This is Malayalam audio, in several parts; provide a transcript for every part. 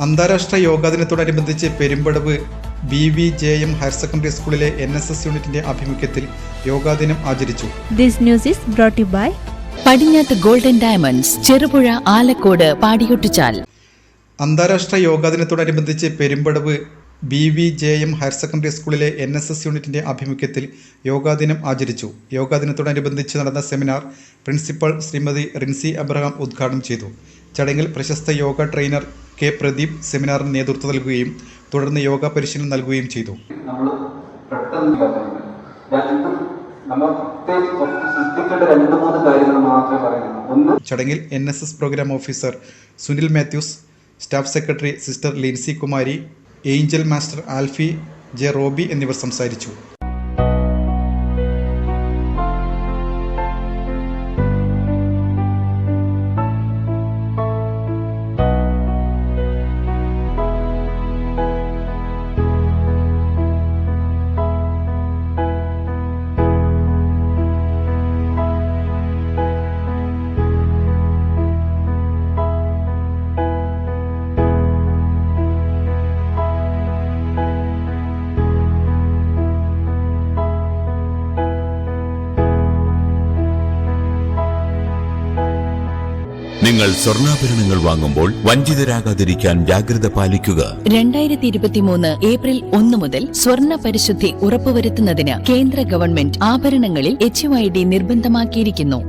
അന്താരാഷ്ട്ര യോഗാ ദിനത്തോടനുബന്ധിച്ച് പെരുമ്പടവ് BVJM ഹയർ സെക്കൻഡറി സ്കൂളിലെ NSS യൂണിറ്റിന്റെ ആഭിമുഖ്യത്തിൽ യോഗാ ദിനം ആചരിച്ചു. This news is brought you by Padinjath golden diamonds, Cherupuzha, Alakode, Padiyottuchal. അന്താരാഷ്ട്ര യോഗാ ദിനത്തോടനുബന്ധിച്ച് പെരുമ്പടവ് BVJM ഹയർ സെക്കൻഡറി സ്കൂളിലെ NSS യൂണിറ്റിന്റെ ആഭിമുഖ്യത്തിൽ യോഗാ ദിനം ആചരിച്ചു. യോഗാ ദിനത്തോടനുബന്ധിച്ച് നടന്ന സെമിനാർ പ്രിൻസിപ്പൽ ശ്രീമതി റിൻസി അബ്രഹാം ഉദ്ഘാടനം ചെയ്തു. ചടങ്ങിൽ പ്രശസ്ത യോഗ ട്രെയിനർ K. പ്രദീപ് സെമിനാറിന് നേതൃത്വം നൽകുകയും തുടർന്ന് യോഗ പരിശീലനം നൽകുകയും ചെയ്തു. ചടങ്ങിൽ NSS programme officer Sunil Mathews, staff secretary sister Lincy Kumari, Angel master Alfy J. Roby എന്നിവർ സംസാരിച്ചു. നിങ്ങൾ സ്വർണ്ണാഭരണങ്ങൾ വാങ്ങുമ്പോൾ വഞ്ചിതരാകാതിരിക്കാൻ ജാഗ്രത പാലിക്കുക. 2023 ഏപ്രിൽ 1 മുതൽ സ്വർണ്ണ പരിശുദ്ധി ഉറപ്പുവരുത്തുന്നതിന് കേന്ദ്ര ഗവൺമെന്റ് ആഭരണങ്ങളിൽ HUID നിർബന്ധമാക്കിയിരിക്കുന്നു.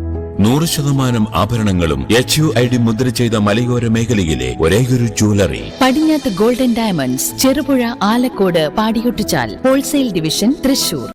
100% ആഭരണങ്ങളും HUID മുദ്ര ചെയ്ത മലയോര മേഖലയിലെ ഒരേയൊരു jewellery Padinjath golden diamonds, Cherupuzha, Alakode, Padiyottuchal. Wholesale division, Thrissur.